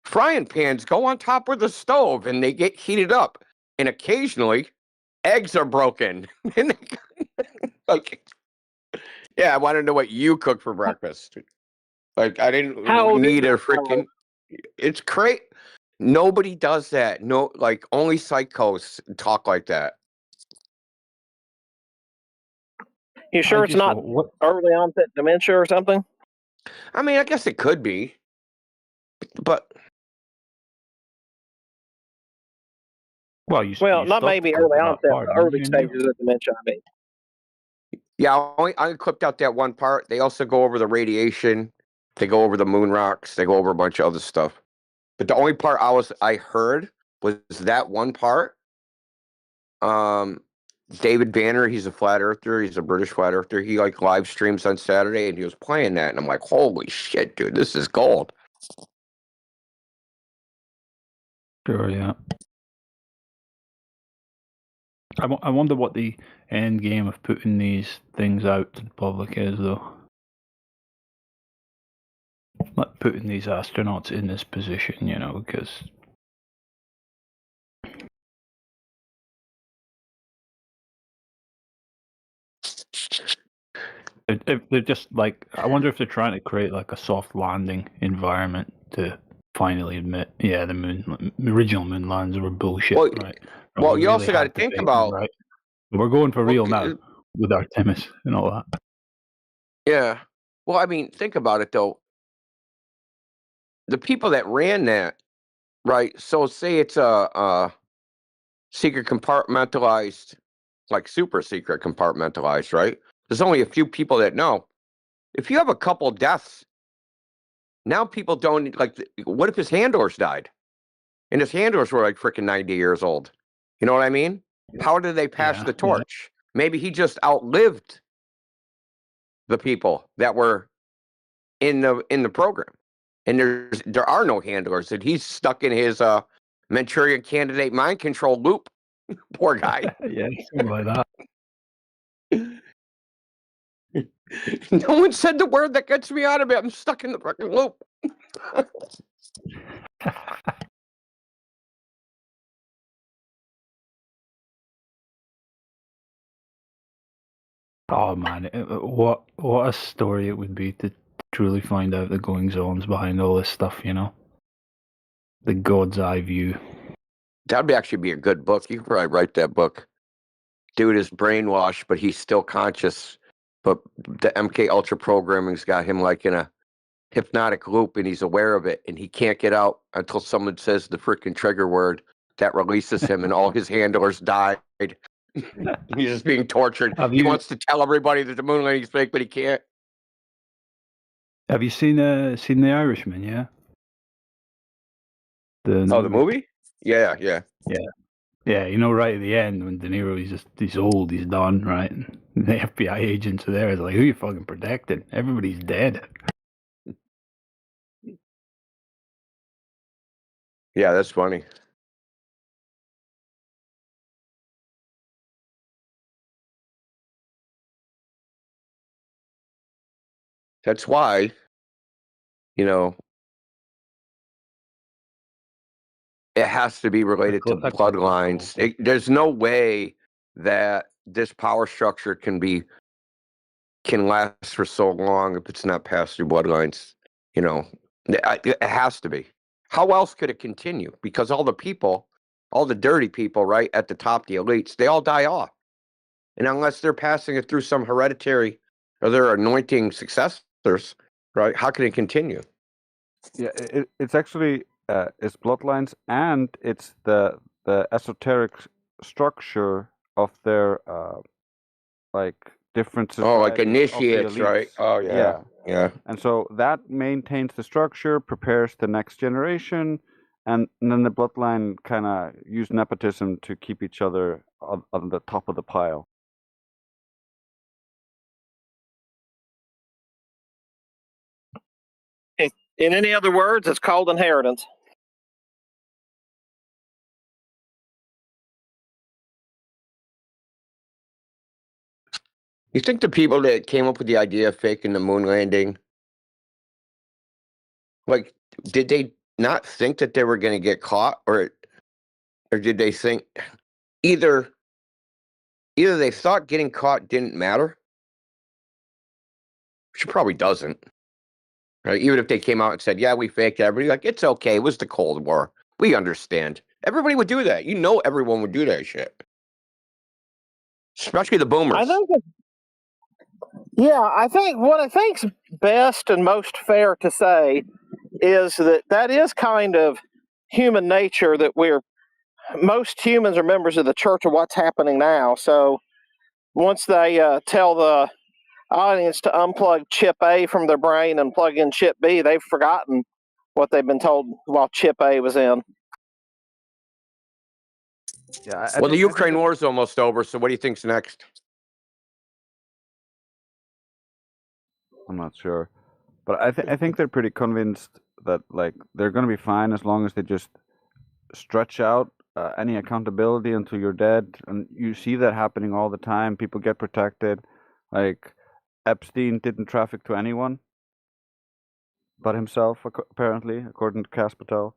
frying pans go on top of the stove, and they get heated up, and occasionally, eggs are broken. And like, yeah, I want to know what you cook for breakfast. Like, I didn't How old need is a this fellow? freaking. It's great. Nobody does that. No, like only psychos talk like that. You sure it's not early onset dementia or something? I mean, I guess it could be, but Well, not maybe early onset, but early stages of dementia. I mean, yeah, I clipped out that one part. They also go over the radiation. They go over the moon rocks. They go over a bunch of other stuff. But the only part I heard was that one part. David Banner, he's a flat earther. He's a British flat earther. He like live streams on Saturday, and he was playing that, and I'm like, holy shit, dude, this is gold. Sure, yeah. I wonder what the end game of putting these things out to the public is, though. Like putting these astronauts in this position, you know, because they're just like, I wonder if they're trying to create like a soft landing environment to finally admit, yeah, the original moon lands were bullshit, right? But Well, we you really also got to had to think make them, about, right? We're going for real now with Artemis and all that. yeah. Well, I mean, think about it though. The people that ran that, right? So say it's a secret compartmentalized, like super secret compartmentalized, right? There's only a few people that know. If you have a couple deaths, now people don't like. What if his handlers died, and his handlers were like freaking 90 years old? You know what I mean? How did they pass the torch? Maybe he just outlived the people that were in the program, and there are no handlers, and he's stuck in his Manchurian Candidate mind control loop. Poor guy. Yeah, something like that. No one said the word that gets me out of it. I'm stuck in the fucking loop. Oh man, what a story it would be to truly find out the goings-ons behind all this stuff. You know, the God's eye view. That'd actually be a good book. You could probably write that book. Dude is brainwashed, but he's still conscious. But the MK Ultra programming's got him like in a hypnotic loop, and he's aware of it, and he can't get out until someone says the freaking trigger word that releases him, and all his handlers died. He's just being tortured. He wants to tell everybody that the moon landing's fake, but he can't. Have you seen The Irishman? Yeah. The movie? Yeah. Yeah. Yeah, you know, right at the end when De Niro he's old, he's done, right? And the FBI agents are there. It's like, who you fucking protecting? Everybody's dead. Yeah, that's funny. That's why, you know, it has to be related to bloodlines. There's no way that this power structure can last for so long if it's not passed through bloodlines. You know, it has to be. How else could it continue? Because all the people, all the dirty people, right at the top, the elites, they all die off. And unless they're passing it through some hereditary or they're anointing successors, right? How can it continue? Yeah, it's actually it's bloodlines, and it's the esoteric structure of their like different Oh, like societies of the initiates, right? elites. Oh, yeah. Yeah. And so that maintains the structure, prepares the next generation, and then the bloodline kind of use nepotism to keep each other on the top of the pile. In any other words, it's called inheritance. You think the people that came up with the idea of faking the moon landing, like, did they not think that they were going to get caught, or did they think either they thought getting caught didn't matter, which it probably doesn't, right? Even if they came out and said, "Yeah, we faked it," everybody like, "It's okay. It was the Cold War. We understand." Everybody would do that. You know, everyone would do that shit, especially the boomers. I think what I think's best and most fair to say is that is kind of human nature, that most humans are members of the church of what's happening now. So once they tell the audience to unplug chip A from their brain and plug in chip B, they've forgotten what they've been told while chip A was in. Yeah. Well, the Ukraine war is almost over, so what do you think's next? I'm not sure, but I think they're pretty convinced that like they're going to be fine as long as they just stretch out any accountability until you're dead, and you see that happening all the time. People get protected. Like Epstein didn't traffic to anyone but himself, apparently, according to Cass Patel.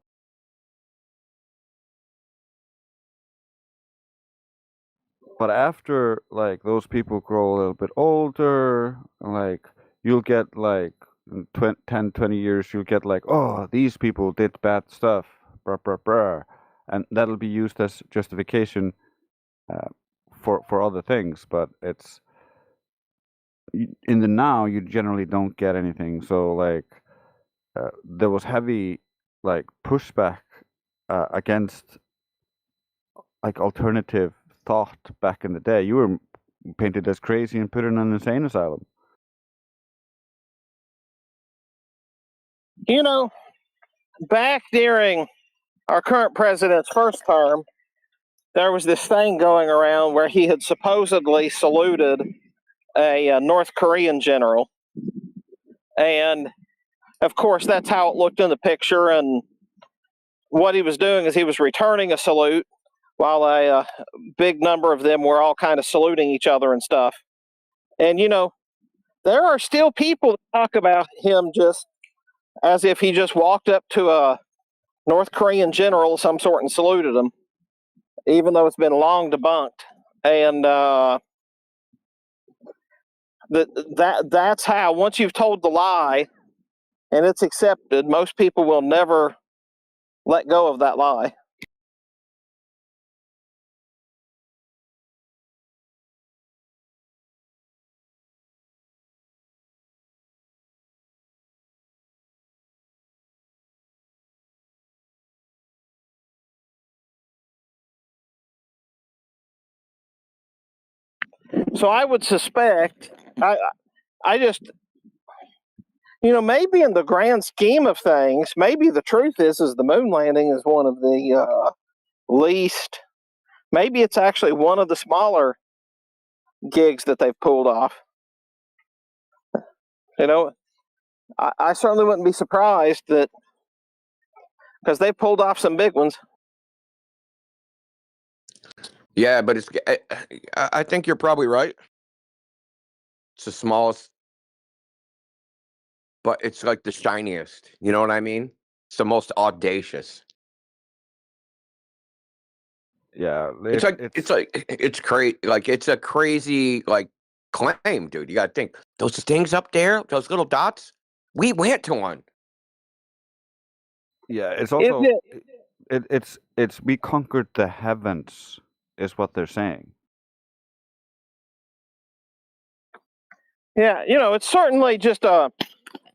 But after like those people grow a little bit older, like you'll get like in 10, 20 years, you'll get like, oh, these people did bad stuff, brr, brr, brr. And that'll be used as justification for other things. But it's in the now, you generally don't get anything. So like there was heavy like pushback against like alternative thought back in the day. You were painted as crazy and put in an insane asylum. You know, back during our current president's first term, there was this thing going around where he had supposedly saluted a North Korean general. And of course, that's how it looked in the picture. And what he was doing is he was returning a salute while a big number of them were all kind of saluting each other and stuff. And, you know, there are still people that talk about him just as if he just walked up to a North Korean general of some sort and saluted him, even though it's been long debunked. And that's how, once you've told the lie and it's accepted, most people will never let go of that lie. So I would suspect, I just, maybe in the grand scheme of things, maybe the truth is the moon landing is one of the least, maybe it's actually one of the smaller gigs that they've pulled off. I certainly wouldn't be surprised that, because they pulled off some big ones. Yeah, but I think you're probably right. It's the smallest, but it's like the shiniest. You know what I mean? It's the most audacious. Yeah, it's crazy. Like, it's a crazy claim, dude. You got to think those things up there, those little dots. We went to one. Yeah, it's also it's we conquered the heavens, is what they're saying. Yeah, it's certainly just a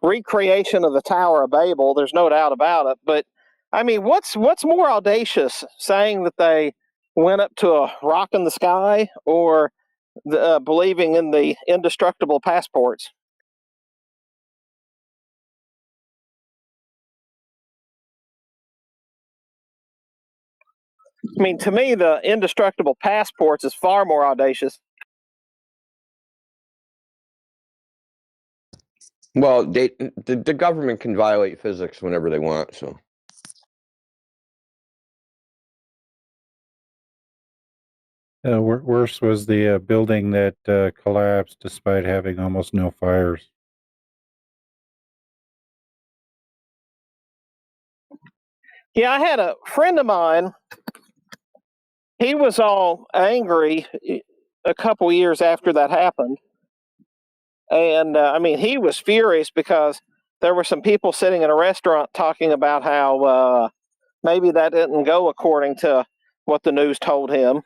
recreation of the Tower of Babel. There's no doubt about it. But I mean, what's more audacious, saying that they went up to a rock in the sky, or believing in the indestructible passports? I mean, to me, the indestructible passports is far more audacious. Well, the government can violate physics whenever they want. So. Worse was the building that collapsed despite having almost no fires. Yeah, I had a friend of mine. He was all angry a couple years after that happened. And I mean, he was furious because there were some people sitting in a restaurant talking about how maybe that didn't go according to what the news told him.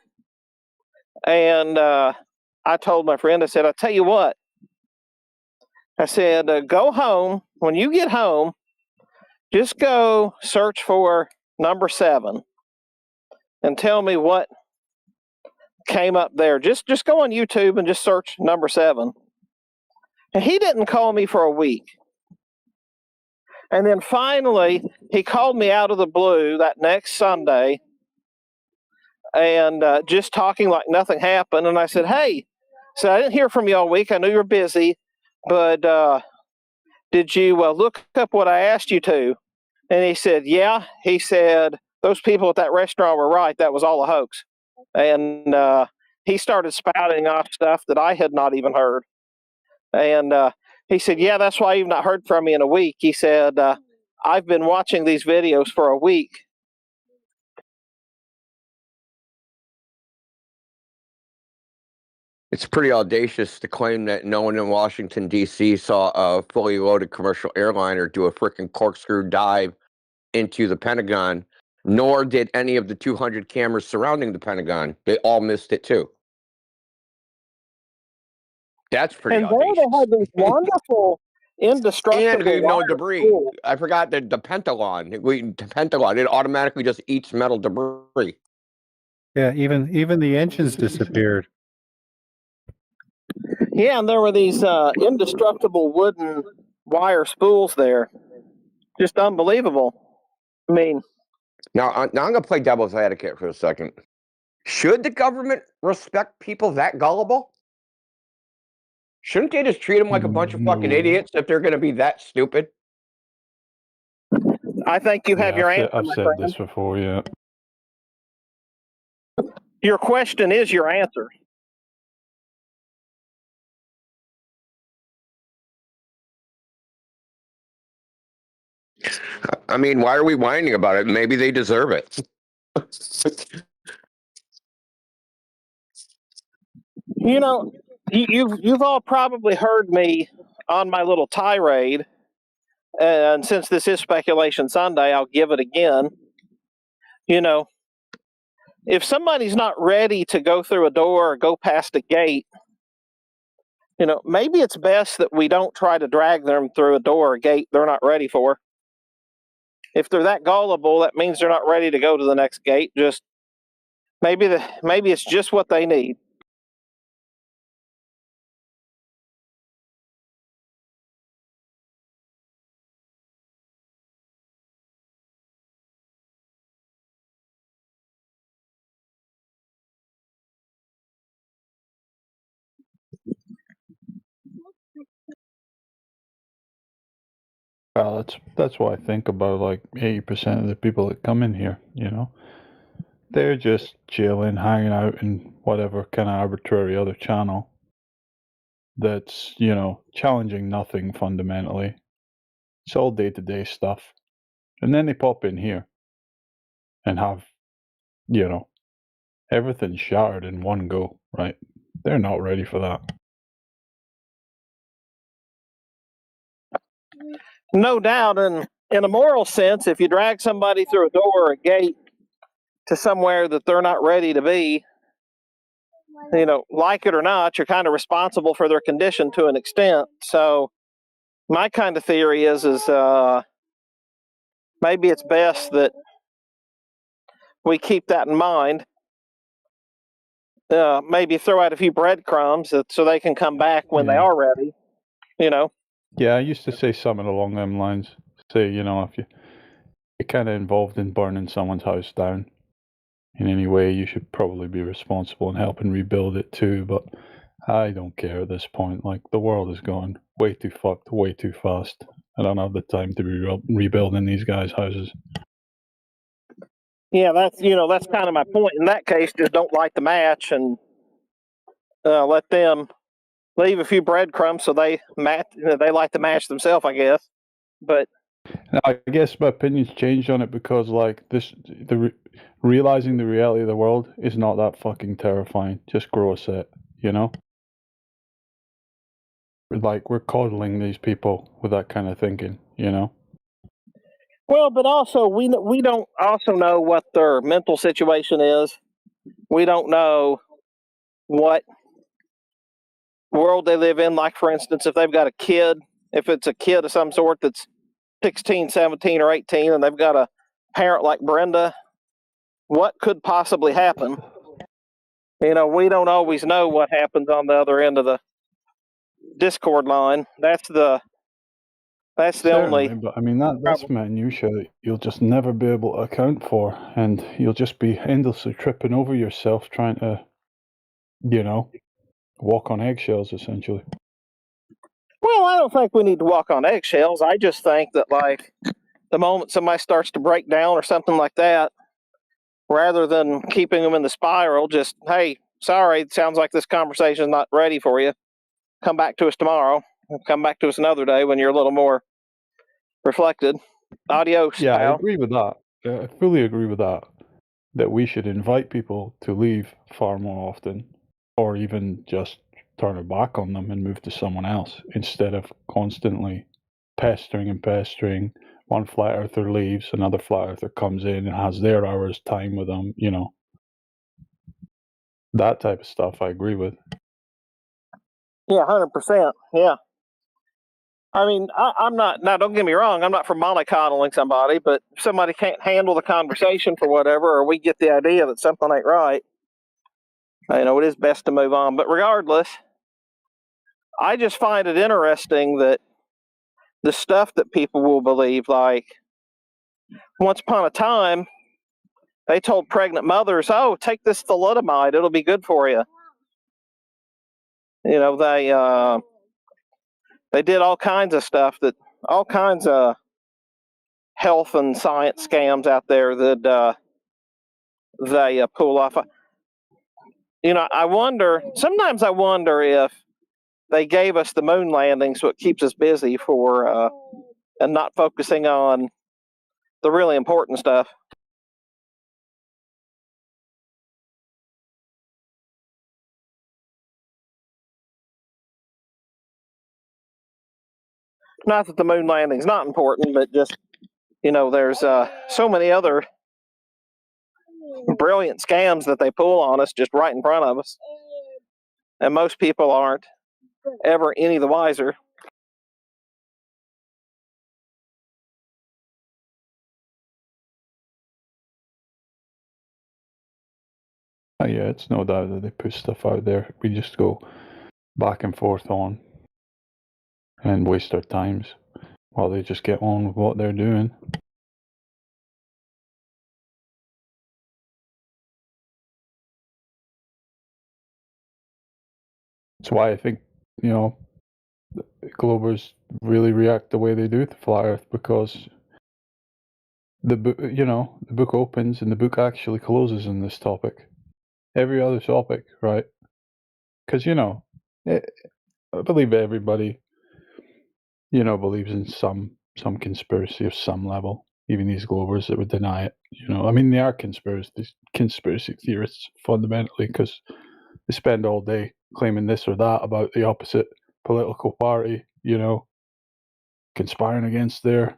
And I told my friend, I said, I'll tell you what. I said, go home. When you get home, just go search for number 7 and tell me what came up there. Just go on YouTube and just search number 7. And he didn't call me for a week. And then finally, he called me out of the blue that next Sunday, and just talking like nothing happened. And I said, hey, I didn't hear from you all week. I know you're busy, but did you look up what I asked you to? And he said, yeah. He said, those people at that restaurant were right. That was all a hoax. And he started spouting off stuff that I had not even heard. And he said, yeah, that's why you've not heard from me in a week. He said, I've been watching these videos for a week. It's pretty audacious to claim that no one in Washington, D.C. saw a fully loaded commercial airliner do a freaking corkscrew dive into the Pentagon, nor did any of the 200 cameras surrounding the Pentagon. They all missed it, too. That's pretty and audacious. there they had these wonderful indestructible And no wire debris. spools. I forgot the Pentagon. The Pentagon, it automatically just eats metal debris. Yeah, even the engines disappeared. Yeah, and there were these indestructible wooden wire spools there. Just unbelievable. I mean, now I'm going to play devil's advocate for a second. Should the government respect people that gullible? Shouldn't they just treat them like a bunch of fucking idiots if they're going to be that stupid? I think you have your answer, I've my said friend. this before, yeah. Your question is your answer. I mean, why are we whining about it? Maybe they deserve it. You know, you've all probably heard me on my little tirade, and since this is Speculation Sunday, I'll give it again. You know, if somebody's not ready to go through a door or go past a gate, you know, maybe it's best that we don't try to drag them through a door or a gate they're not ready for. If they're that gullible, that means they're not ready to go to the next gate. Just maybe it's just what they need. Well, that's what I think about like 80% of the people that come in here, you know. They're just chilling, hanging out in whatever kind of arbitrary other channel that's, you know, challenging nothing fundamentally. It's all day-to-day stuff. And then they pop in here and have, you know, everything shattered in one go, right? They're not ready for that. No doubt, and in a moral sense, if you drag somebody through a door or a gate to somewhere that they're not ready to be, you know, like it or not, you're kind of responsible for their condition to an extent. So my kind of theory is maybe it's best that we keep that in mind. Maybe throw out a few breadcrumbs so they can come back when they are ready, you know. Yeah, I used to say something along them lines. Say, you know, if you're kind of involved in burning someone's house down in any way, you should probably be responsible and helping rebuild it too. But I don't care at this point. Like, the world is going way too fucked, way too fast. I don't have the time to be rebuilding these guys' houses. Yeah, that's kind of my point. In that case, just don't light the match and let them leave a few breadcrumbs so they light the match themselves, I guess. But I guess my opinion's changed on it because, like, realizing the reality of the world is not that fucking terrifying. Just grow a set, you know? Like, we're coddling these people with that kind of thinking, you know? well, but also we don't also know what their mental situation is. We don't know what world they live in. Like, for instance, if they've got a kid, if it's a kid of some sort that's 16, 17, or 18, and they've got a parent like Brenda, what could possibly happen? You know, we don't always know what happens on the other end of the Discord line. That's the Certainly, only. but I mean that's minutia that you'll just never be able to account for, and you'll just be endlessly tripping over yourself trying to, you know, walk on eggshells essentially. Well, I don't think we need to walk on eggshells. I just think that, like, the moment somebody starts to break down or something like that, rather than keeping them in the spiral, just, hey, sorry, it sounds like this conversation is not ready for you. Come back to us tomorrow. Come back to us another day when you're a little more reflected. Adios, Yeah, pal. I agree with that. I fully agree with that. That we should invite people to leave far more often, or even just turn our back on them and move to someone else instead of constantly pestering and pestering. One flat earther leaves, another flat earther comes in and has their hours time with them, you know. That type of stuff I agree with. Yeah, 100%. Yeah. I mean, I'm not, now don't get me wrong, I'm not for mollycoddling somebody, but if somebody can't handle the conversation for whatever, or we get the idea that something ain't right, you know, it is best to move on. But regardless, I just find it interesting that the stuff that people will believe, like, once upon a time, they told pregnant mothers, oh, take this thalidomide, it'll be good for you. You know, they did all kinds of stuff, all kinds of health and science scams out there that they pull off. You know, sometimes I wonder if they gave us the moon landing so it keeps us busy for and not focusing on the really important stuff. Not that the moon landing's not important, but just, there's so many other brilliant scams that they pull on us just right in front of us. And most people aren't ever any the wiser. Yeah, it's no doubt that they put stuff out there. We just go back and forth on and waste our times while they just get on with what they're doing. That's why I think, Globers really react the way they do to Flat Earth, because the book opens and the book actually closes in this topic. Every other topic, right? Because I believe everybody, believes in some conspiracy of some level. Even these Globers that would deny it. I mean, they are conspiracy theorists fundamentally, because they spend all day claiming this or that about the opposite political party. Conspiring against their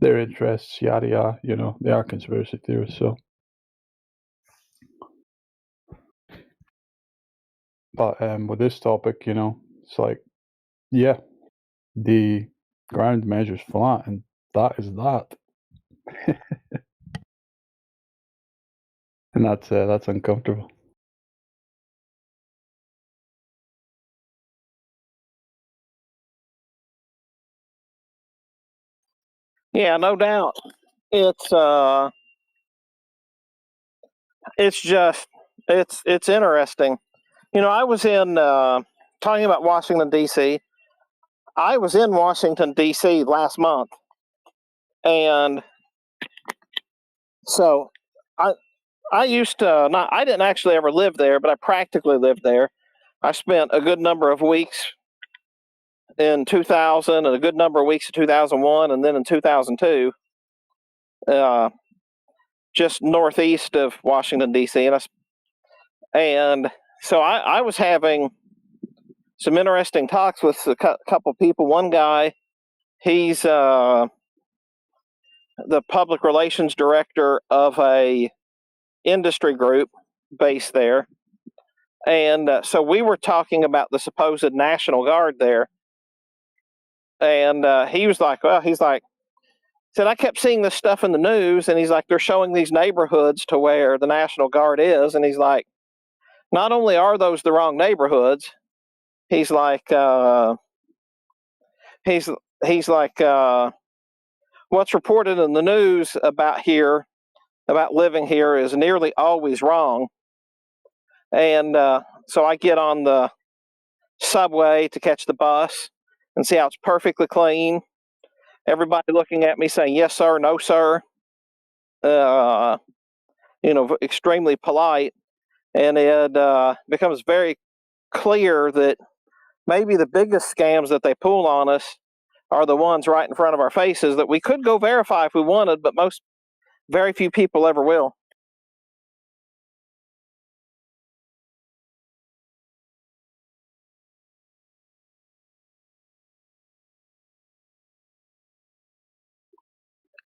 interests, yada yada. They are conspiracy theorists. So, but with this topic, it's like, yeah, the ground measures flat, and that is that, and that's uncomfortable. Yeah, no doubt. It's interesting. I was in talking about Washington D.C. I was in Washington D.C. last month, and so I used to not. I didn't actually ever live there, but I practically lived there. I spent a good number of weeks in 2000 and a good number of weeks in 2001, and then in 2002, just northeast of Washington D.C. And so I was having some interesting talks with a couple people. One guy, he's the public relations director of a industry group based there, and so we were talking about the supposed National Guard there, and he was like, well, said, I kept seeing this stuff in the news, and he's like, they're showing these neighborhoods to where the National Guard is, and he's like, not only are those the wrong neighborhoods, he's like, he's like, what's reported in the news about living here is nearly always wrong. And so I get on the subway to catch the bus and see how it's perfectly clean. Everybody looking at me saying, yes, sir, no, sir. Extremely polite. And it becomes very clear that maybe the biggest scams that they pull on us are the ones right in front of our faces that we could go verify if we wanted, but very few people ever will.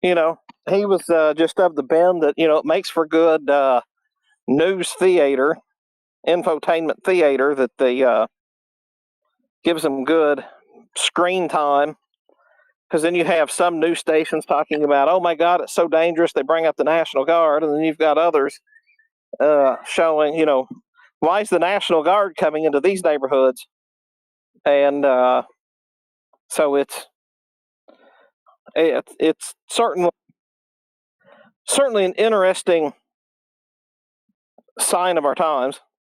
He was just of the bend that, it makes for good news theater, infotainment theater, that they gives them good screen time. Because then you have some news stations talking about, oh my God, it's so dangerous, they bring up the National Guard. And then you've got others showing, why is the National Guard coming into these neighborhoods? And so it's certainly an interesting sign of our times.